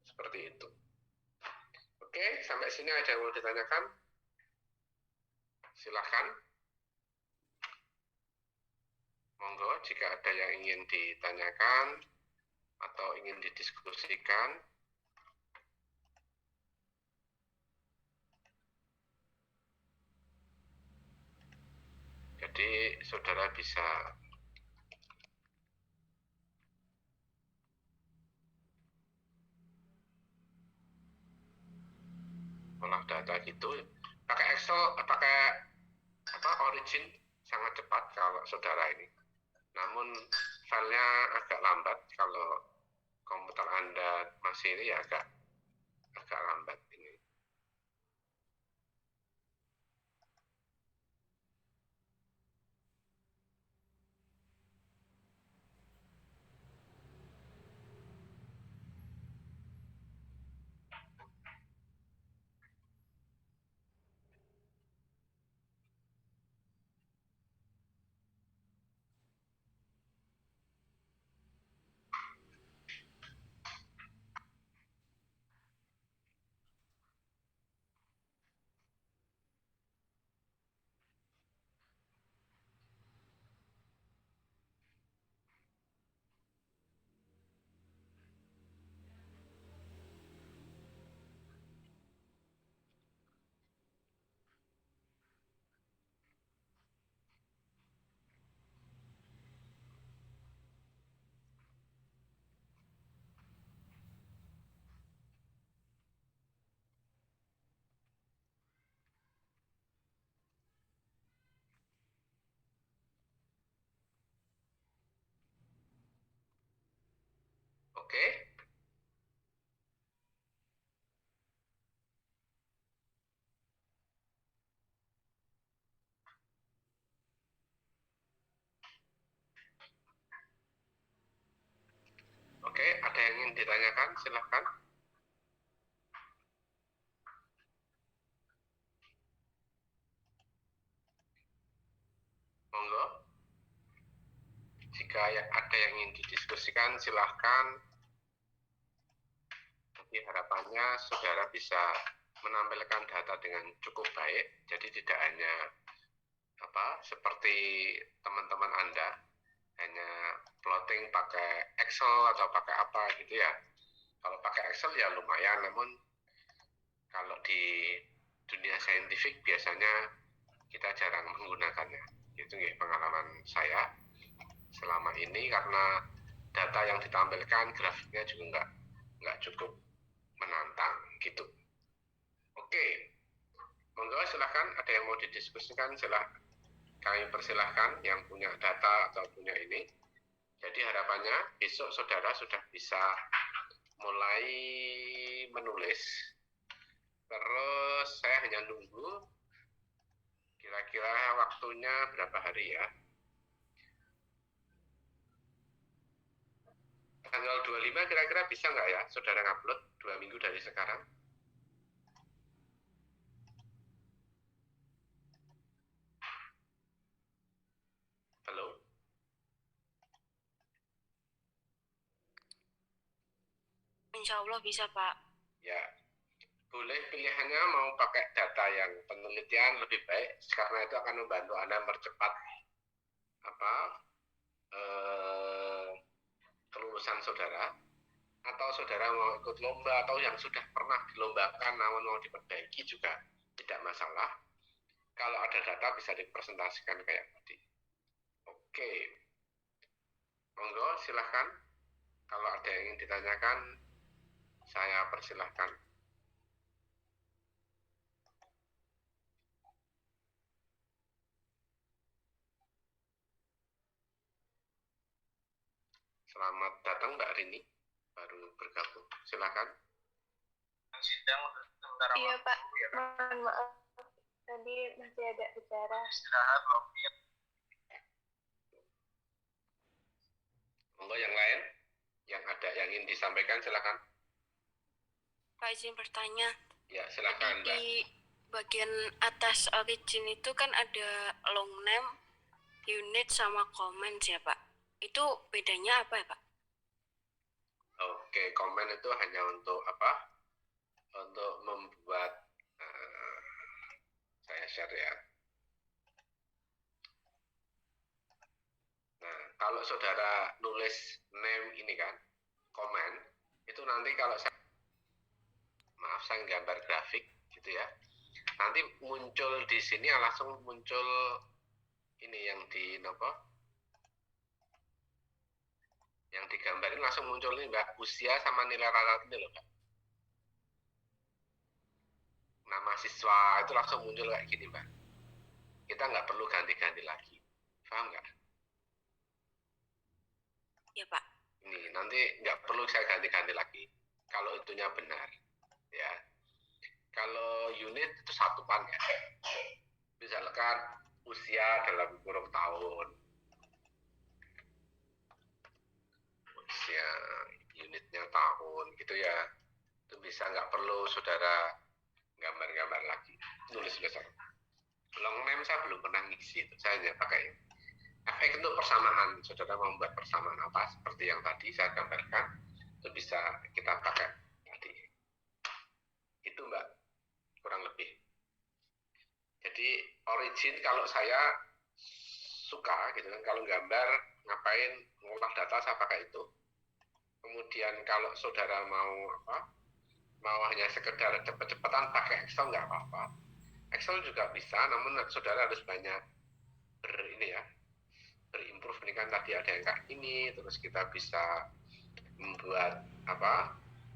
seperti itu. Oke, sampai sini ada yang mau ditanyakan? Silahkan. Monggo jika ada yang ingin ditanyakan atau ingin didiskusikan. Jadi saudara bisa olah data gitu. Pakai Excel, pakai Origin sangat cepat kalau saudara ini. Namun filenya agak lambat kalau komputer Anda masih ini ya agak lambat ini. Oke. Oke, ada yang ingin ditanyakan? Silahkan. Monggo. Jika ada yang ingin didiskusikan, silahkan. Jadi harapannya saudara bisa menampilkan data dengan cukup baik. Jadi tidak hanya seperti teman-teman Anda, hanya plotting pakai Excel atau pakai apa gitu ya. Kalau pakai Excel ya lumayan, namun kalau di dunia saintifik biasanya kita jarang menggunakannya. Itu ya pengalaman saya selama ini, karena data yang ditampilkan grafiknya juga nggak cukup menantang gitu. Oke, monggo silahkan, ada yang mau didiskusikan, silahkan. Kami persilahkan yang punya data atau punya ini. Jadi harapannya besok saudara sudah bisa mulai menulis. Terus saya hanya nunggu kira-kira waktunya berapa hari ya. Tanggal 25 kira-kira bisa nggak ya saudara ngupload 2 minggu dari sekarang? Halo? Insya Allah bisa, Pak. Ya, boleh pilihannya mau pakai data yang penelitian lebih baik karena itu akan membantu Anda mempercepat apa kelulusan saudara, atau saudara mau ikut lomba atau yang sudah pernah dilombakan namun mau diperbaiki juga tidak masalah. Kalau ada data bisa dipresentasikan kayak tadi. Oke, monggo silahkan. Kalau ada yang ingin ditanyakan, saya persilahkan. Selamat datang Mbak Rini, baru bergabung. Silakan. Sidang sebentar Iya Pak, ya, Kak. mohon maaf. Tadi masih ada bicara. Istirahat lobby. Monggo yang lain, yang ada yang ingin disampaikan silakan. Pak izin bertanya. Ya silakan Mbak. Di bagian atas origin itu kan ada long name, unit sama comments ya Pak. Itu bedanya apa ya Pak? Oke, komen itu hanya untuk apa? Untuk membuat saya share ya. Nah, kalau saudara nulis name ini kan, komen, itu nanti kalau saya gambar grafik gitu ya, nanti muncul di sini langsung muncul ini yang di yang digambarin langsung muncul ini Mbak, usia sama nilai rata ini loh Mbak. Nama siswa itu langsung muncul kayak gini Mbak. Kita nggak perlu ganti-ganti lagi, paham nggak? Ya Pak. Ini nanti nggak perlu saya ganti-ganti lagi kalau itunya benar ya. Kalau unit itu satuan ya, misalkan usia dalam kurung tahun, usia unitnya tahun gitu ya, itu bisa, nggak perlu saudara gambar-gambar lagi, nulis aja. Long name saya belum pernah ngisi itu, saya hanya pakai efek untuk persamaan. Saudara membuat persamaan apa seperti yang tadi saya gambarkan, itu bisa kita pakai tadi. Itu Mbak, kurang lebih. Jadi origin kalau saya suka gitu kan, kalau gambar ngapain ngolah data saya pakai itu. Kemudian kalau saudara mau hanya sekedar cepet-cepetan pakai Excel nggak apa-apa. Excel juga bisa, namun saudara harus banyak berimprove. Ini kan tadi ada yang kayak ini, terus kita bisa membuat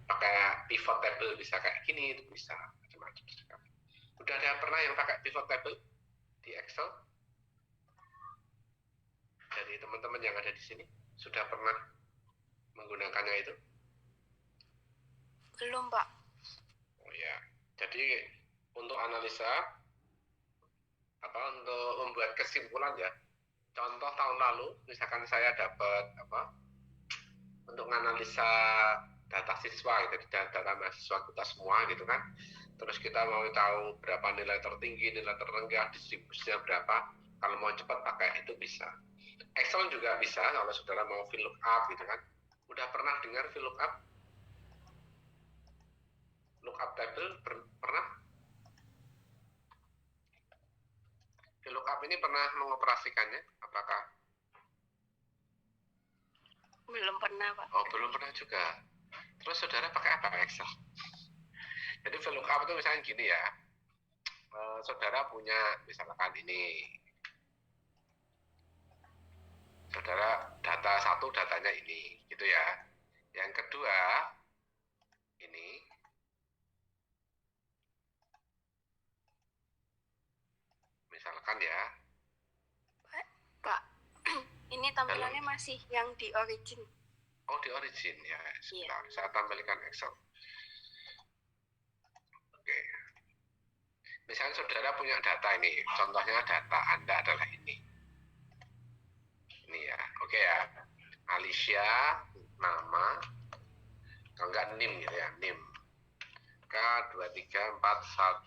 pakai pivot table bisa kayak gini, itu bisa macam-macam sekali. Udah ada pernah yang pakai pivot table di Excel? Dari teman-teman yang ada di sini sudah pernah menggunakannya itu? Belum Pak. Oh ya, jadi untuk analisa untuk membuat kesimpulan ya. Contoh tahun lalu, misalkan saya dapat untuk menganalisa data siswa, gitu, data mahasiswa kita semua gitu kan. Terus kita mau tahu berapa nilai tertinggi, nilai terendah, distribusinya berapa. Kalau mau cepat pakai itu bisa. Excel juga bisa kalau saudara mau VLOOKUP gitu kan. Udah pernah dengar VLOOKUP? Lookup table pernah? VLOOKUP ini pernah mengoperasikannya? Apakah? Belum pernah Pak. Oh, belum pernah juga. Terus saudara pakai apa Excel? Jadi VLOOKUP itu misalnya gini ya. Saudara punya misalkan ini. Saudara data satu datanya ini, gitu ya. Yang kedua ini. Misalkan ya. Pak, ini tampilannya masih yang di origin. Oh, di origin ya. Sebentar, Iya. saya tampilkan Excel. Oke. Misalnya saudara punya data ini, contohnya data Anda adalah ini. Ini ya, oke ya. Alicia, nama, kalau enggak NIM gitu ya, NIM. K2341.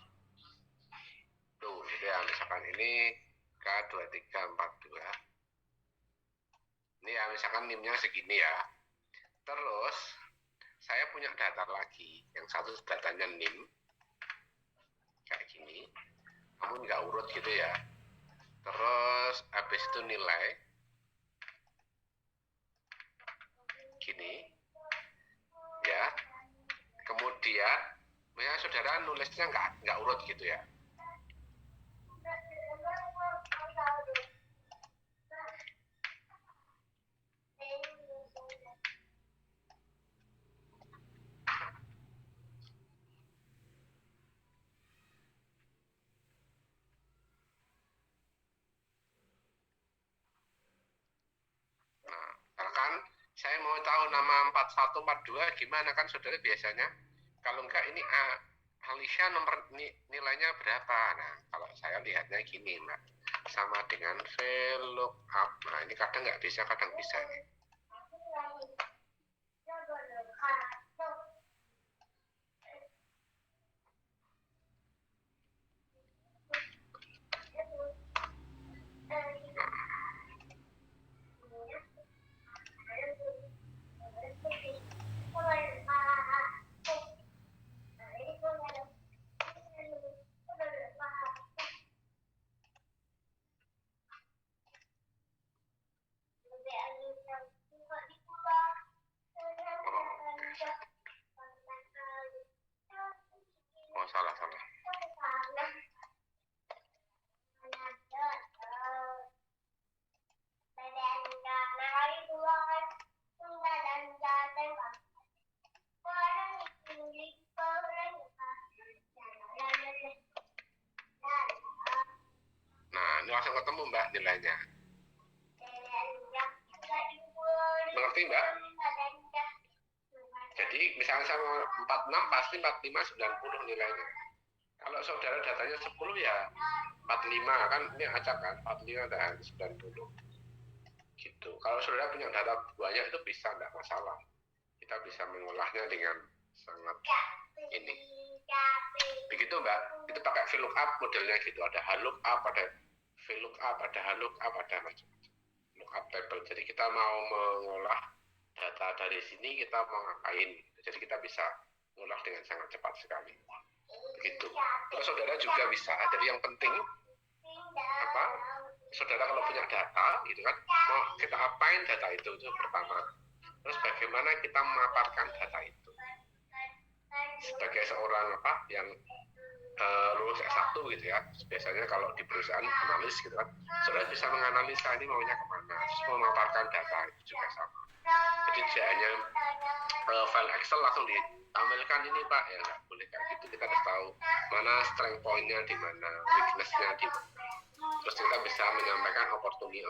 Tuh, gitu ya, misalkan ini K2342. Ini ya, misalkan NIM-nya segini ya. Terus, saya punya data lagi, yang satu datanya NIM, namun nggak urut gitu ya. Terus habis itu nilai gini ya. Kemudian ya saudara nulisnya nggak urut gitu ya. Nah, misalkan saya mau tahu nama 4142 gimana kan saudara biasanya, kalau enggak ini Alicia nomor nilainya berapa. Nah, kalau saya lihatnya gini Mbak, sama dengan VLOOKUP. Nah, ini kadang nggak bisa, kadang bisa nih. Oh, salah. Nah, ini langsung ketemu Mbak nilainya. Mengerti Mbak? Jadi misalnya sama 46 pasti 45 90 nilainya. Kalau saudara datanya 10 ya 45 kan, ini acak kan, 45 dan 90 gitu. Kalau saudara punya data banyak itu bisa, enggak masalah. Kita bisa mengolahnya dengan sangat ini. Begitu Mbak, itu pakai VLOOKUP modelnya gitu. Ada HLOOKUP, ada VLOOKUP, ada HLOOKUP, ada macam-macam. Lookup table. Jadi kita mau mengolah data dari sini, kita mau ngapain. Jadi kita bisa mengolah dengan sangat cepat sekali. Begitu. Terus saudara juga bisa. Jadi yang penting apa? Saudara kalau punya data, gitu kan, mau kita apain data itu pertama. Terus bagaimana kita memaparkan data itu. Sebagai seorang yang lulus S1 gitu ya, biasanya kalau di perusahaan analis gitu kan, saudara bisa menganalisa ini maunya kemana, terus memaparkan data itu juga sama. Jadi tidak hanya file Excel langsung ditampilkan ini Pak, ya nggak boleh kayak gitu. Kita harus tahu mana strength point-nya di mana, weakness-nya di mana. Terus kita bisa menyampaikan opportunity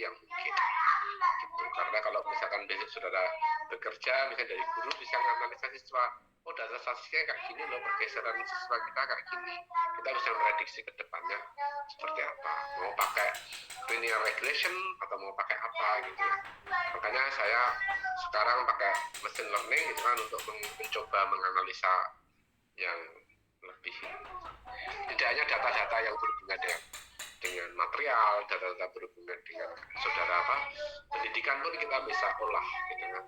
yang mungkin gitu. Karena kalau misalkan besok saudara bekerja, misalnya dari guru bisa menganalisa siswa, oh data statistiknya kayak gini loh, pergeseran siswa kita kayak gini, kita bisa memprediksi ke depannya seperti apa, mau pakai linear regression atau mau pakai apa gitu. Makanya saya sekarang pakai machine learning gitu kan, untuk mencoba menganalisa yang lebih, tidak hanya data-data yang berhubungan dengan material, data-data berhubungan dengan saudara pendidikan pun kita bisa olah gitu kan.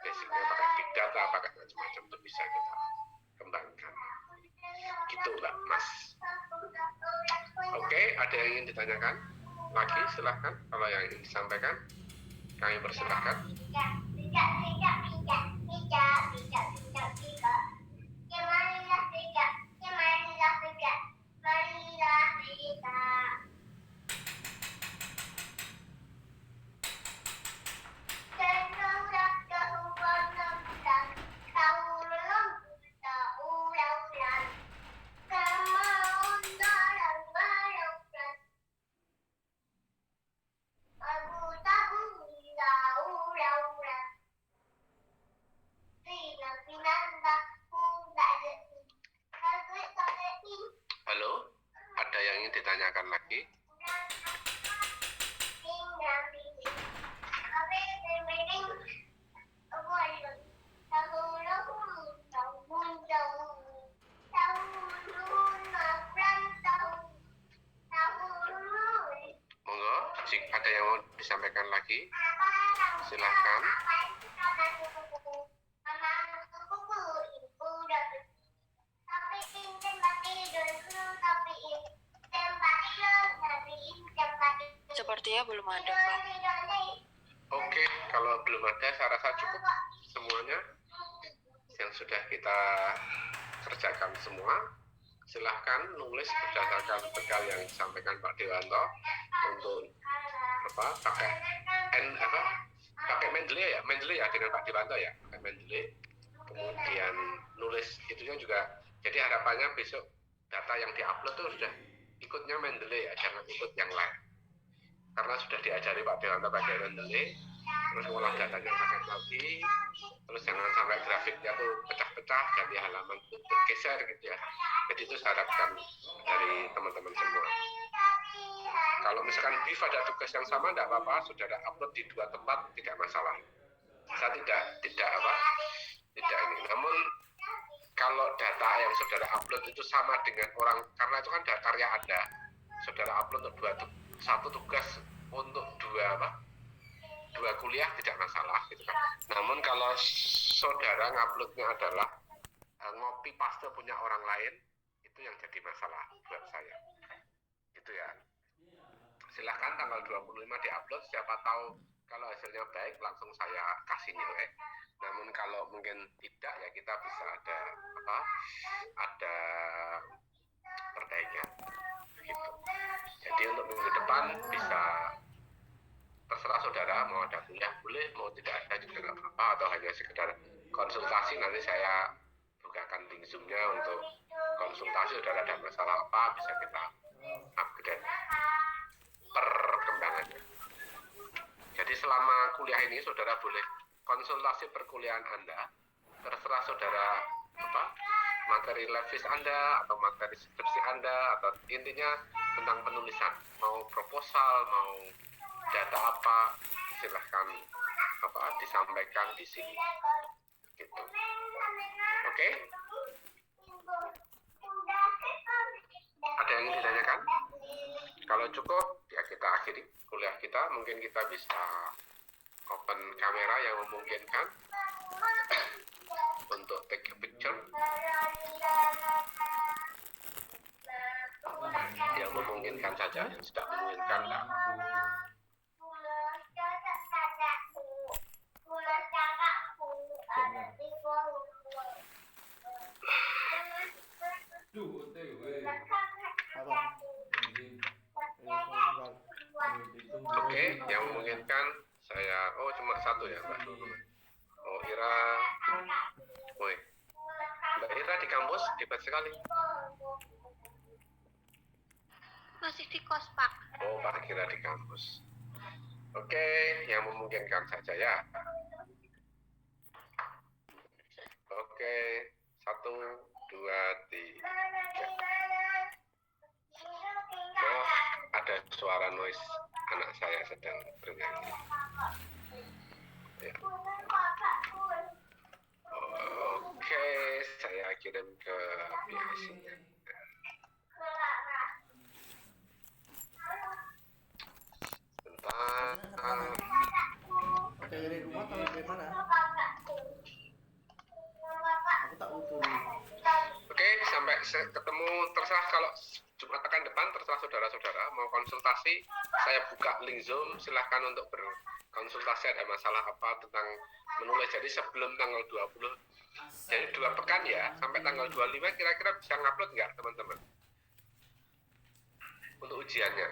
Basicnya pakai big data, pakai macam-macam itu bisa kita kembangkan. Gitu Mbak Mas. Oke, ada yang ingin ditanyakan lagi? Silahkan. Kalau yang ingin disampaikan, kami persilahkan. Halo, ada yang ingin ditanyakan lagi? Monggo, jika ada yang mau disampaikan lagi, silahkan. informasinya belum ada, Pak. Oke, kalau belum ada saya rasa cukup semuanya yang sudah kita kerjakan semua. Silahkan nulis berdasarkan bekal yang disampaikan Pak Dewanto untuk pakai Mendeley ya dengan Pak Dewanto ya, pakai Mendeley. Kemudian nulis itunya juga. Jadi harapannya besok data yang diupload tuh sudah ikutnya Mendeley ya, jangan ikut yang lain. Karena sudah diajari Pak Dewanto pakai Mendeley, terus ngolah datanya pakai lagi, terus jangan sampai grafiknya tuh pecah-pecah, ganti halaman tuh bergeser gitu ya. Jadi itu saya harapkan dari teman-teman semua. Kalau misalkan BIF ada tugas yang sama, tidak apa-apa, saudara upload di 2 tempat tidak masalah. Saya tidak ini. Namun kalau data yang saudara upload itu sama dengan orang, karena itu kan karya Anda, saudara upload untuk satu tugas untuk dua kuliah tidak masalah gitu kan. Namun kalau saudara nguploadnya adalah ngopi paste punya orang lain, itu yang jadi masalah buat saya. Gitu ya. Silahkan tanggal 25 diupload, siapa tahu kalau hasilnya baik langsung saya kasih nilai. Namun kalau mungkin tidak ya kita bisa ada perbaikan gitu. Jadi untuk minggu depan bisa terserah saudara mau ada kuliah boleh, mau tidak ada juga nggak apa-apa, atau hanya sekedar konsultasi. Nanti saya bukakan link Zoom-nya untuk konsultasi. Saudara ada masalah apa bisa kita upgrade perkembangannya. Jadi selama kuliah ini saudara boleh konsultasi perkuliahan Anda, terserah saudara materi levis Anda atau materi skripsi Anda, atau intinya tentang penulisan, mau proposal, mau data apa, silahkan disampaikan di sini gitu. Oke? Ada yang ingin ditanyakan? Kalau cukup ya kita akhiri kuliah kita. Mungkin kita bisa open kamera yang memungkinkan untuk take a picture, yang memungkinkan saja, yang tidak memungkinkan lah. Duh, OTW. Apa? Izin. Oke, yang memungkinkan saya, cuma satu ya Mbak. Ira, woi, Mbak Ira di kampus hebat sekali. Masih di kos, Pak. Pak Ira di kampus. Oke, yang memungkinkan saja ya. Oke, 1, 2, 3. Maaf, ada suara noise anak saya sedang bernyanyi. Ya. Oke, saya kirim ke PIC-nya. Bentar. Oke, dari rumah atau dari mana? Aku tak utuh. Oke, sampai ketemu. Terserah kalau Jumat pekan depan, terserah saudara-saudara mau konsultasi, saya buka link Zoom, silahkan untuk berkonsultasi ada masalah apa tentang menulis. Jadi sebelum tanggal 20, jadi 2 pekan ya, sampai tanggal 25 kira-kira bisa ngupload nggak teman-teman untuk ujiannya?